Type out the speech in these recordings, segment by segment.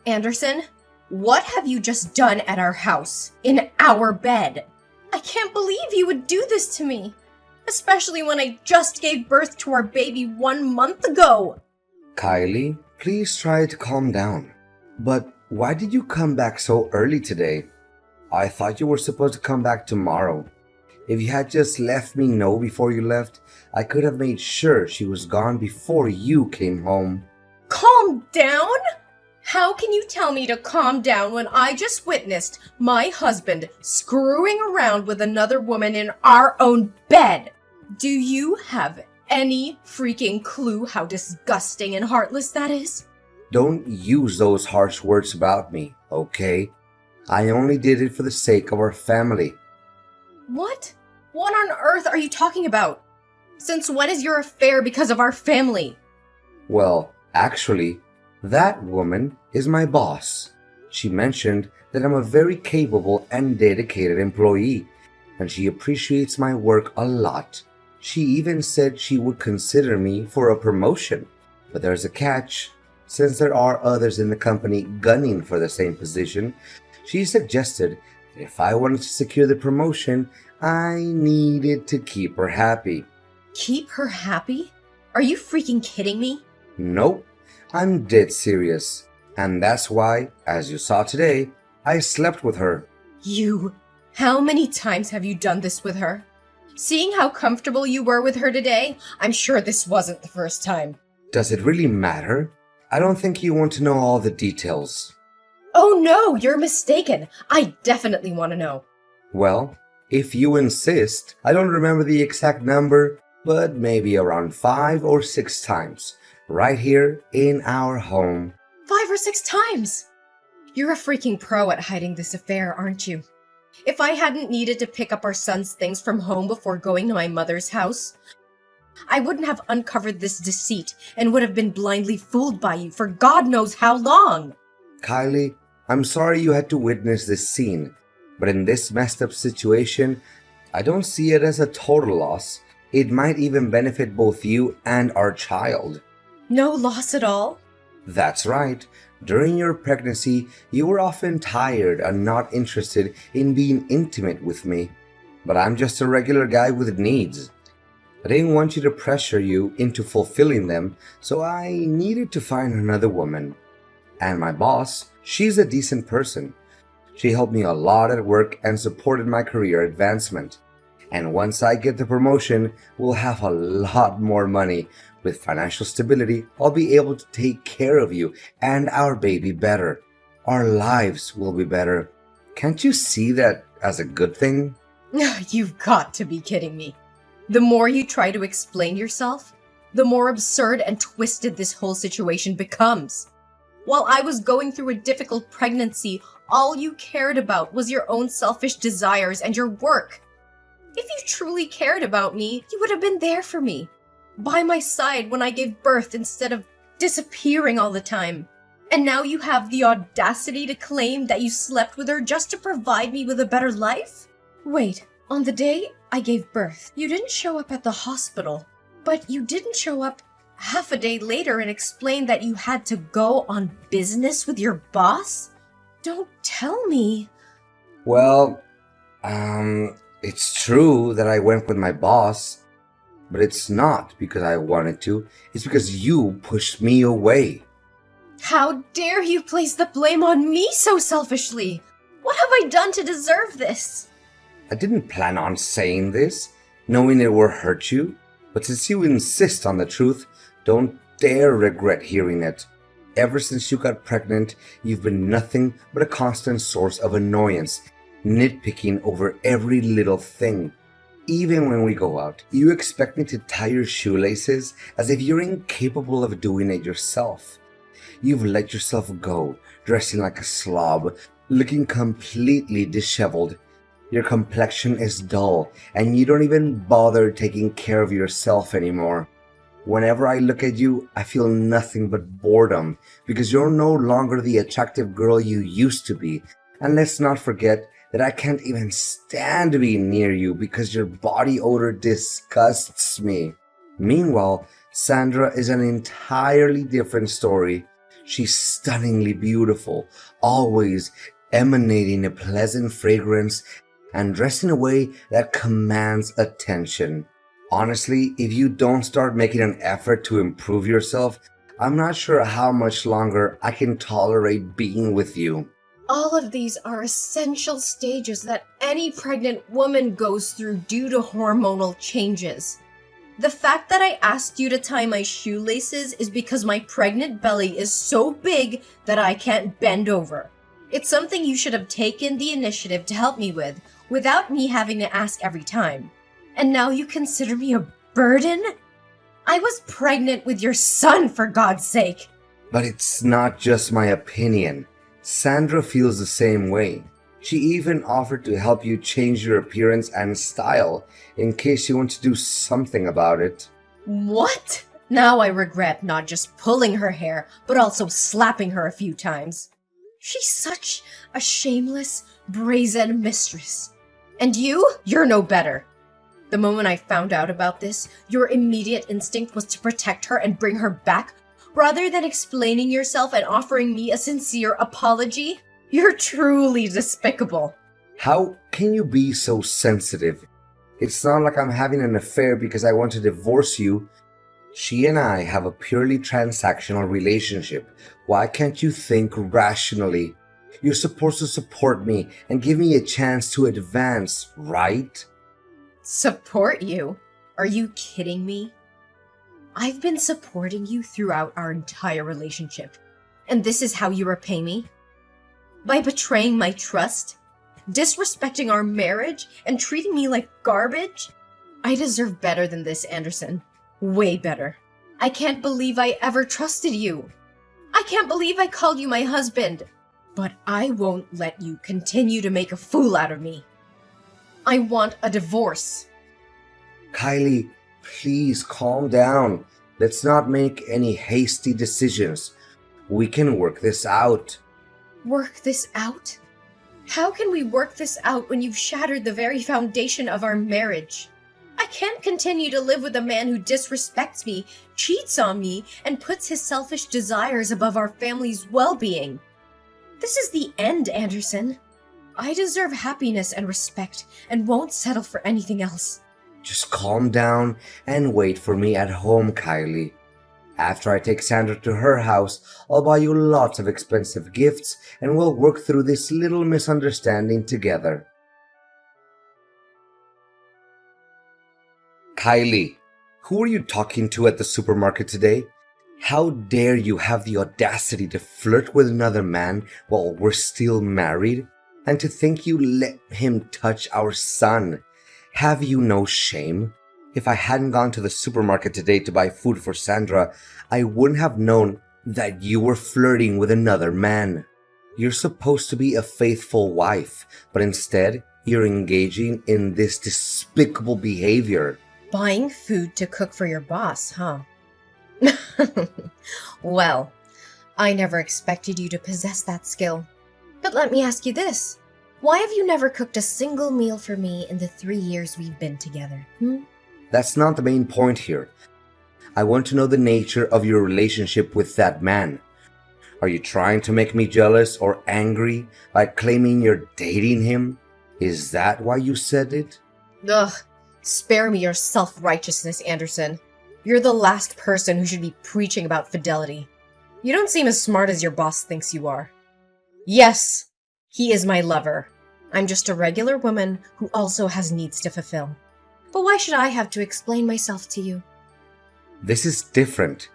Anderson, what have you just done at our house, in our bed? I can't believe you would do this to me, especially when I just gave birth to our baby 1 month ago. Kylie, please try to calm down. But why did you come back so early today? I thought you were supposed to come back tomorrow. If you had just let me know before you left, I could have made sure she was gone before you came home. Calm down? How can you tell me to calm down when I just witnessed my husband screwing around with another woman in our own bed? Do you have any freaking clue how disgusting and heartless that is? Don't use those harsh words about me, okay? I only did it for the sake of our family. What? What on earth are you talking about? Since when is your affair because of our family? Well, actually, that woman is my boss. She mentioned that I'm a very capable and dedicated employee, and she appreciates my work a lot. She even said she would consider me for a promotion. But there's a catch. Since there are others in the company gunning for the same position, she suggested that if I wanted to secure the promotion, I needed to keep her happy. Keep her happy? Are you freaking kidding me? Nope, I'm dead serious. And that's why, as you saw today, I slept with her. How many times have you done this with her? Seeing how comfortable you were with her today, I'm sure this wasn't the first time. Does it really matter? I don't think you want to know all the details. Oh no, you're mistaken. I definitely want to know. Well, if you insist, I don't remember the exact number, but maybe around 5 or 6 times, right here in our home. 5 or 6 times? You're a freaking pro at hiding this affair, aren't you? If I hadn't needed to pick up our son's things from home before going to my mother's house, I wouldn't have uncovered this deceit and would have been blindly fooled by you for God knows how long. Kylie, I'm sorry you had to witness this scene, but in this messed up situation, I don't see it as a total loss. It might even benefit both you and our child. No loss at all? That's right. During your pregnancy, you were often tired and not interested in being intimate with me. But I'm just a regular guy with needs. I didn't want you to pressure you into fulfilling them, so I needed to find another woman. And my boss, she's a decent person. She helped me a lot at work and supported my career advancement. And once I get the promotion, we'll have a lot more money. With financial stability, I'll be able to take care of you and our baby better. Our lives will be better. Can't you see that as a good thing? You've got to be kidding me. The more you try to explain yourself, the more absurd and twisted this whole situation becomes. While I was going through a difficult pregnancy, all you cared about was your own selfish desires and your work. If you truly cared about me, you would have been there for me, by my side when I gave birth instead of disappearing all the time. And now you have the audacity to claim that you slept with her just to provide me with a better life? Wait, on the day I gave birth, you didn't show up at the hospital, but you didn't show up half a day later and explain that you had to go on business with your boss? Don't tell me. Well, it's true that I went with my boss, but it's not because I wanted to. It's because you pushed me away. How dare you place the blame on me so selfishly? What have I done to deserve this? I didn't plan on saying this, knowing it will hurt you. But since you insist on the truth, don't dare regret hearing it. Ever since you got pregnant, you've been nothing but a constant source of annoyance, nitpicking over every little thing. Even when we go out, you expect me to tie your shoelaces as if you're incapable of doing it yourself. You've let yourself go, dressing like a slob, looking completely disheveled. Your complexion is dull, and you don't even bother taking care of yourself anymore. Whenever I look at you, I feel nothing but boredom, because you're no longer the attractive girl you used to be. And let's not forget that I can't even stand being near you because your body odor disgusts me. Meanwhile, Sandra is an entirely different story. She's stunningly beautiful, always emanating a pleasant fragrance and dressed in a way that commands attention. Honestly, if you don't start making an effort to improve yourself, I'm not sure how much longer I can tolerate being with you. All of these are essential stages that any pregnant woman goes through due to hormonal changes. The fact that I asked you to tie my shoelaces is because my pregnant belly is so big that I can't bend over. It's something you should have taken the initiative to help me with, without me having to ask every time. And now you consider me a burden? I was pregnant with your son, for God's sake! But it's not just my opinion. Sandra feels the same way. She even offered to help you change your appearance and style in case you want to do something about it. What? Now I regret not just pulling her hair, but also slapping her a few times. She's such a shameless, brazen mistress. And you're no better. The moment I found out about this, your immediate instinct was to protect her and bring her back, rather than explaining yourself and offering me a sincere apology. You're truly despicable. How can you be so sensitive? It's not like I'm having an affair because I want to divorce you. She and I have a purely transactional relationship. Why can't you think rationally? You're supposed to support me and give me a chance to advance, right? Support you? Are you kidding me? I've been supporting you throughout our entire relationship. And this is how you repay me? By betraying my trust? Disrespecting our marriage? And treating me like garbage? I deserve better than this, Anderson. Way better. I can't believe I ever trusted you. I can't believe I called you my husband. But I won't let you continue to make a fool out of me. I want a divorce. Kylie, please calm down. Let's not make any hasty decisions. We can work this out. Work this out? How can we work this out when you've shattered the very foundation of our marriage? I can't continue to live with a man who disrespects me, cheats on me, and puts his selfish desires above our family's well-being. This is the end, Anderson. I deserve happiness and respect and won't settle for anything else. Just calm down and wait for me at home, Kylie. After I take Sandra to her house, I'll buy you lots of expensive gifts and we'll work through this little misunderstanding together. Kylie, who are you talking to at the supermarket today? How dare you have the audacity to flirt with another man while we're still married? And to think you let him touch our son? Have you no shame? If I hadn't gone to the supermarket today to buy food for Sandra, I wouldn't have known that you were flirting with another man. You're supposed to be a faithful wife, but instead, you're engaging in this despicable behavior. Buying food to cook for your boss, huh? Well, I never expected you to possess that skill. But let me ask you this. Why have you never cooked a single meal for me in the 3 years we've been together? That's not the main point here. I want to know the nature of your relationship with that man. Are you trying to make me jealous or angry by claiming you're dating him? Is that why you said it? Ugh, spare me your self-righteousness, Anderson. You're the last person who should be preaching about fidelity. You don't seem as smart as your boss thinks you are. Yes, he is my lover. I'm just a regular woman who also has needs to fulfill. But why should I have to explain myself to you? This is different.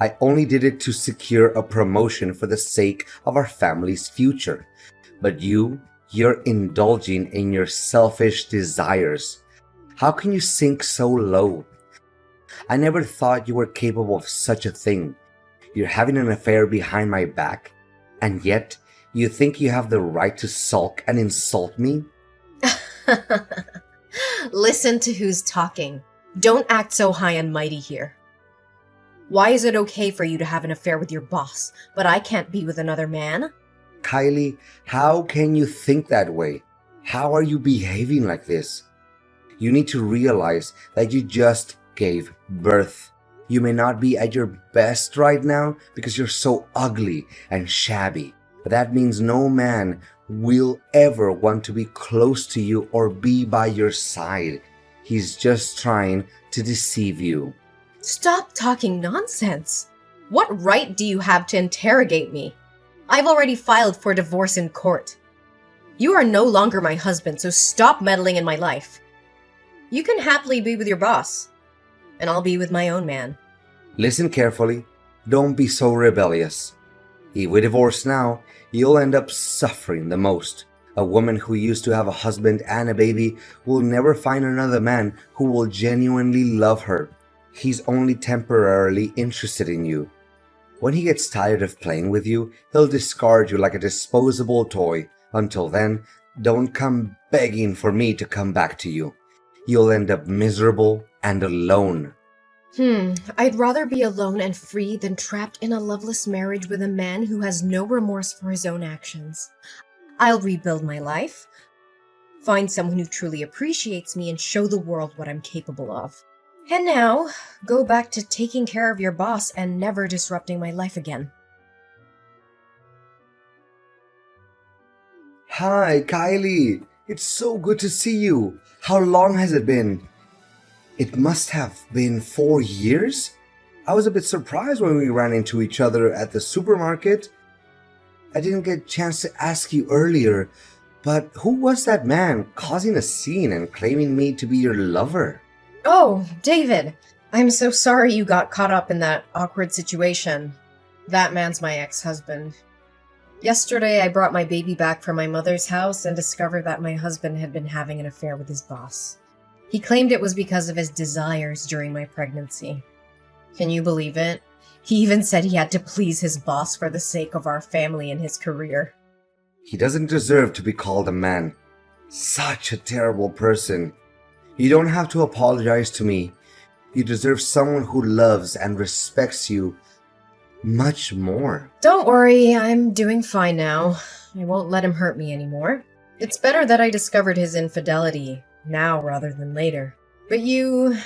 I only did it to secure a promotion for the sake of our family's future. But you're indulging in your selfish desires. How can you sink so low? I never thought you were capable of such a thing. You're having an affair behind my back, and yet you think you have the right to sulk and insult me? Listen to who's talking. Don't act so high and mighty here. Why is it okay for you to have an affair with your boss, but I can't be with another man? Kylie, how can you think that way? How are you behaving like this? You need to realize that you just gave birth. You may not be at your best right now because you're so ugly and shabby, but that means no man will ever want to be close to you or be by your side. He's just trying to deceive you. Stop talking nonsense. What right do you have to interrogate me? I've already filed for divorce in court. You are no longer my husband, so stop meddling in my life. You can happily be with your boss, and I'll be with my own man. Listen carefully. Don't be so rebellious. If we divorce now, you'll end up suffering the most. A woman who used to have a husband and a baby will never find another man who will genuinely love her. He's only temporarily interested in you. When he gets tired of playing with you, he'll discard you like a disposable toy. Until then, don't come begging for me to come back to you. You'll end up miserable and alone. I'd rather be alone and free than trapped in a loveless marriage with a man who has no remorse for his own actions. I'll rebuild my life, find someone who truly appreciates me, and show the world what I'm capable of. And now, go back to taking care of your boss and never disrupting my life again. Hi, Kylie. It's so good to see you. How long has it been? It must have been 4 years? I was a bit surprised when we ran into each other at the supermarket. I didn't get a chance to ask you earlier, but who was that man causing a scene and claiming me to be your lover? Oh, David, I'm so sorry you got caught up in that awkward situation. That man's my ex-husband. Yesterday, I brought my baby back from my mother's house and discovered that my husband had been having an affair with his boss. He claimed it was because of his desires during my pregnancy. Can you believe it? He even said he had to please his boss for the sake of our family and his career. He doesn't deserve to be called a man. Such a terrible person. You don't have to apologize to me. You deserve someone who loves and respects you much more. Don't worry, I'm doing fine now. I won't let him hurt me anymore. It's better that I discovered his infidelity now rather than later. But you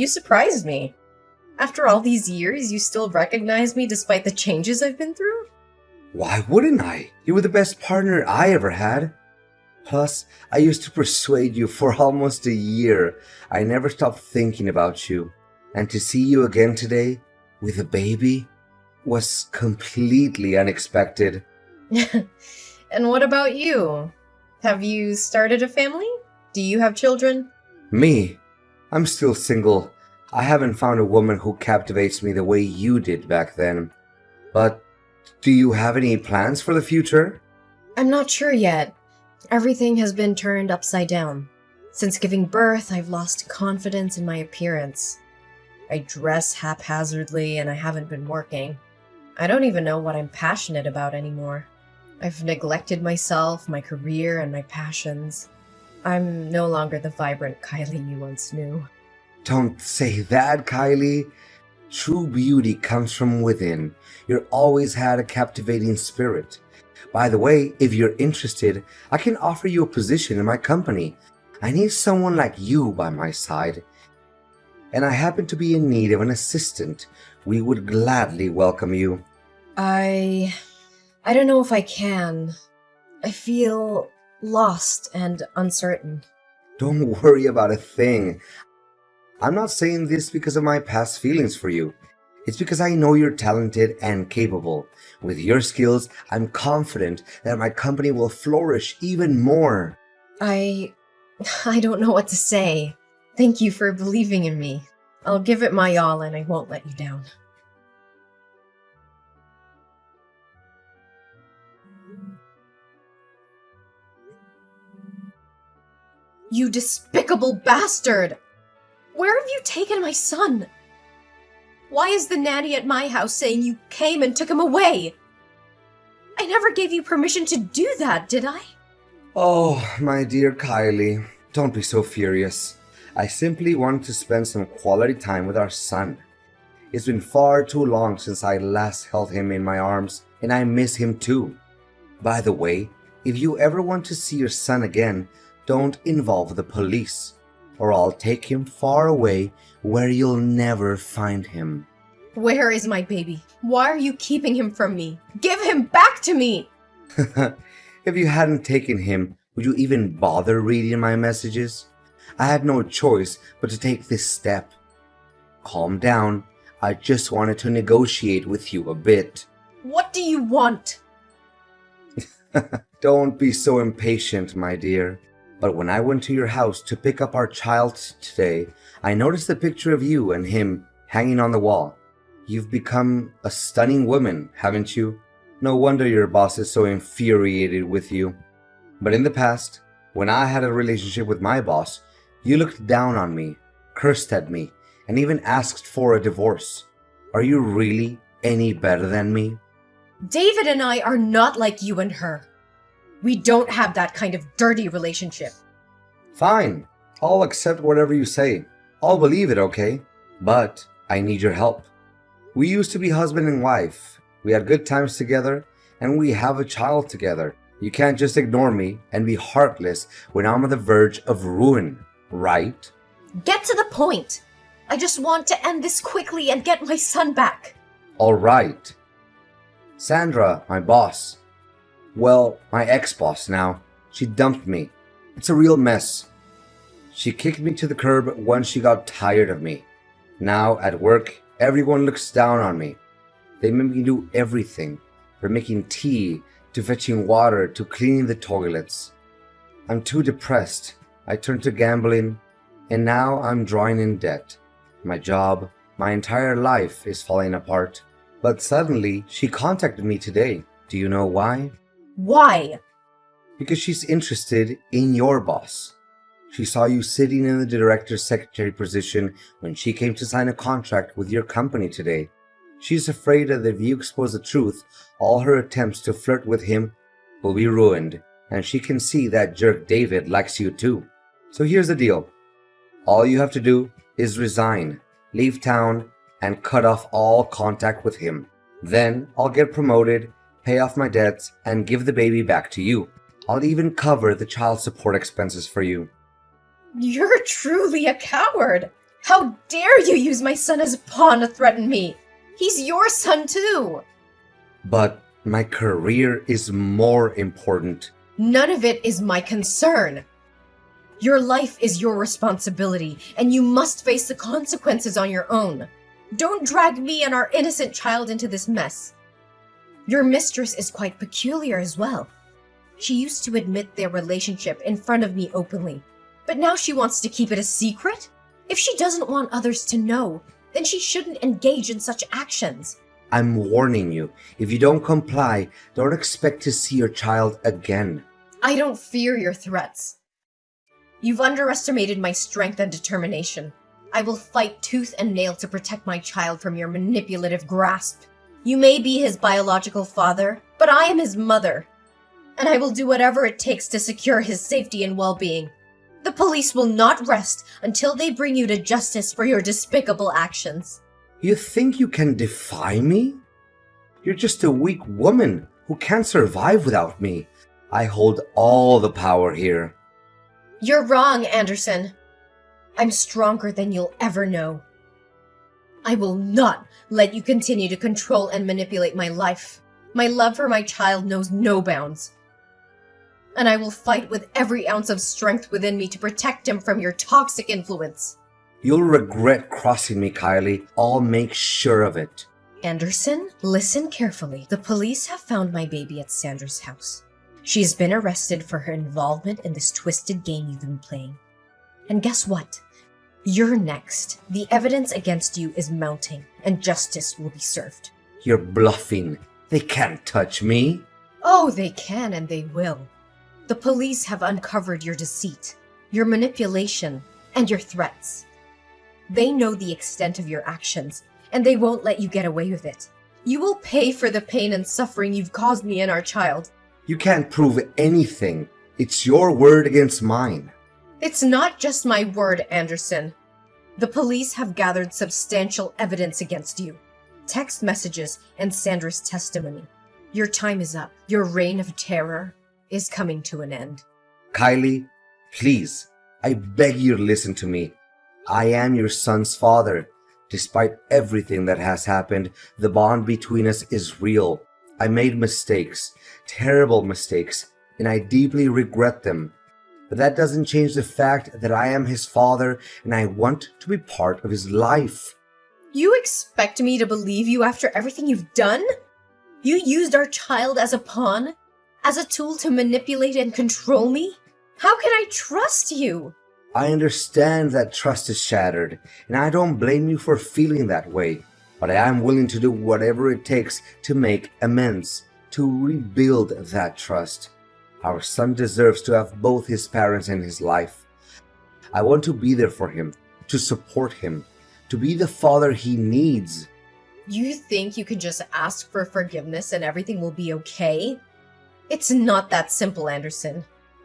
surprised me. After all these years, you still recognize me despite the changes I've been through? Why wouldn't I? You were the best partner I ever had. Plus, I used to persuade you for almost a year. I never stopped thinking about you. And to see you again today, with a baby, was completely unexpected. And what about you? Have you started a family? Do you have children? Me? I'm still single. I haven't found a woman who captivates me the way you did back then. But do you have any plans for the future? I'm not sure yet. Everything has been turned upside down. Since giving birth, I've lost confidence in my appearance. I dress haphazardly and I haven't been working. I don't even know what I'm passionate about anymore. I've neglected myself, my career, and my passions. I'm no longer the vibrant Kylie you once knew. Don't say that, Kylie. True beauty comes from within. You've always had a captivating spirit. By the way, if you're interested, I can offer you a position in my company. I need someone like you by my side. And I happen to be in need of an assistant. We would gladly welcome you. I don't know if I can. I feel lost and uncertain. Don't worry about a thing. I'm not saying this because of my past feelings for you. It's because I know you're talented and capable. With your skills, I'm confident that my company will flourish even more. I don't know what to say. Thank you for believing in me. I'll give it my all and I won't let you down. You despicable bastard! Where have you taken my son? Why is the nanny at my house saying you came and took him away? I never gave you permission to do that, did I? Oh, my dear Kylie, don't be so furious. I simply want to spend some quality time with our son. It's been far too long since I last held him in my arms, and I miss him too. By the way, if you ever want to see your son again, don't involve the police, or I'll take him far away where you'll never find him. Where is my baby? Why are you keeping him from me? Give him back to me! If you hadn't taken him, would you even bother reading my messages? I had no choice but to take this step. Calm down. I just wanted to negotiate with you a bit. What do you want? Don't be so impatient, my dear. But when I went to your house to pick up our child today, I noticed a picture of you and him hanging on the wall. You've become a stunning woman, haven't you? No wonder your boss is so infuriated with you. But in the past, when I had a relationship with my boss, you looked down on me, cursed at me, and even asked for a divorce. Are you really any better than me? David and I are not like you and her. We don't have that kind of dirty relationship. Fine, I'll accept whatever you say. I'll believe it, okay? But I need your help. We used to be husband and wife. We had good times together, and we have a child together. You can't just ignore me and be heartless when I'm on the verge of ruin, right? Get to the point. I just want to end this quickly and get my son back. All right. Sandra, my boss. Well, my ex-boss now. She dumped me. It's a real mess. She kicked me to the curb once she got tired of me. Now, at work, everyone looks down on me. They make me do everything, from making tea, to fetching water, to cleaning the toilets. I'm too depressed. I turned to gambling, and now I'm drawing in debt. My job, my entire life is falling apart. But suddenly, she contacted me today. Do you know why? Why? Because she's interested in your boss. She saw you sitting in the director's secretary position when she came to sign a contract with your company today. She's afraid that if you expose the truth, all her attempts to flirt with him will be ruined, and she can see that jerk David likes you too. So here's the deal. All you have to do is resign, leave town, and cut off all contact with him. Then I'll get promoted, pay off my debts, and give the baby back to you. I'll even cover the child support expenses for you. You're truly a coward. How dare you use my son as a pawn to threaten me? He's your son too. But my career is more important. None of it is my concern. Your life is your responsibility, and you must face the consequences on your own. Don't drag me and our innocent child into this mess. Your mistress is quite peculiar as well. She used to admit their relationship in front of me openly, but now she wants to keep it a secret? If she doesn't want others to know, then she shouldn't engage in such actions. I'm warning you. If you don't comply, don't expect to see your child again. I don't fear your threats. You've underestimated my strength and determination. I will fight tooth and nail to protect my child from your manipulative grasp. You may be his biological father, but I am his mother. And I will do whatever it takes to secure his safety and well-being. The police will not rest until they bring you to justice for your despicable actions. You think you can defy me? You're just a weak woman who can't survive without me. I hold all the power here. You're wrong, Anderson. I'm stronger than you'll ever know. I will not let you continue to control and manipulate my life. My love for my child knows no bounds. And I will fight with every ounce of strength within me to protect him from your toxic influence. You'll regret crossing me, Kylie. I'll make sure of it. Anderson, listen carefully. The police have found my baby at Sandra's house. She's been arrested for her involvement in this twisted game you've been playing. And guess what? You're next. The evidence against you is mounting, and justice will be served. You're bluffing. They can't touch me. Oh, they can and they will. The police have uncovered your deceit, your manipulation, and your threats. They know the extent of your actions, and they won't let you get away with it. You will pay for the pain and suffering you've caused me and our child. You can't prove anything. It's your word against mine. It's not just my word, Anderson. The police have gathered substantial evidence against you. Text messages and Sandra's testimony. Your time is up. Your reign of terror is coming to an end. Kylie, please, I beg you to listen to me. I am your son's father. Despite everything that has happened, the bond between us is real. I made mistakes, terrible mistakes, and I deeply regret them. But that doesn't change the fact that I am his father and I want to be part of his life. You expect me to believe you after everything you've done? You used our child as a pawn? As a tool to manipulate and control me? How can I trust you? I understand that trust is shattered, and I don't blame you for feeling that way. But I am willing to do whatever it takes to make amends, to rebuild that trust. Our son deserves to have both his parents in his life. I want to be there for him, to support him, to be the father he needs. You think you can just ask for forgiveness and everything will be okay? It's not that simple, Anderson.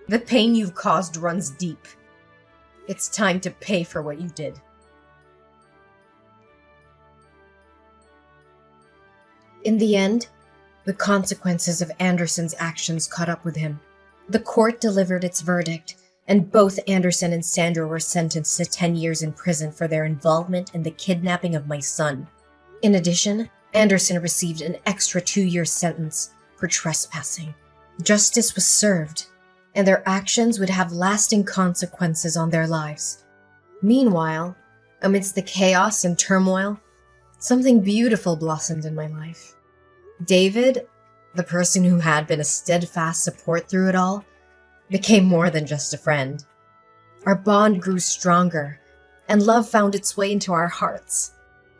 The pain you've caused runs deep. It's time to pay for what you did. In the end, the consequences of Anderson's actions caught up with him. The court delivered its verdict, and both Anderson and Sandra were sentenced to 10 years in prison for their involvement in the kidnapping of my son. In addition, Anderson received an extra 2-year sentence for trespassing. Justice was served, and their actions would have lasting consequences on their lives. Meanwhile, amidst the chaos and turmoil, something beautiful blossomed in my life. David, the person who had been a steadfast support through it all, became more than just a friend. Our bond grew stronger, and love found its way into our hearts.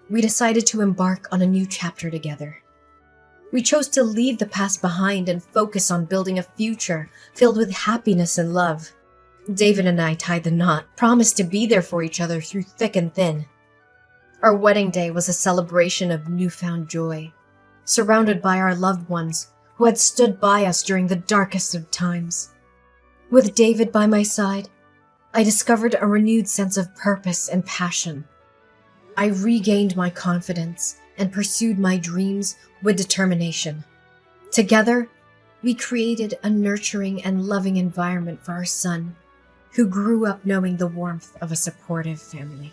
We decided to embark on a new chapter together. We chose to leave the past behind and focus on building a future filled with happiness and love. David and I tied the knot, promised to be there for each other through thick and thin. Our wedding day was a celebration of newfound joy, surrounded by our loved ones who had stood by us during the darkest of times. With David by my side, I discovered a renewed sense of purpose and passion. I regained my confidence and pursued my dreams with determination. Together, we created a nurturing and loving environment for our son, who grew up knowing the warmth of a supportive family.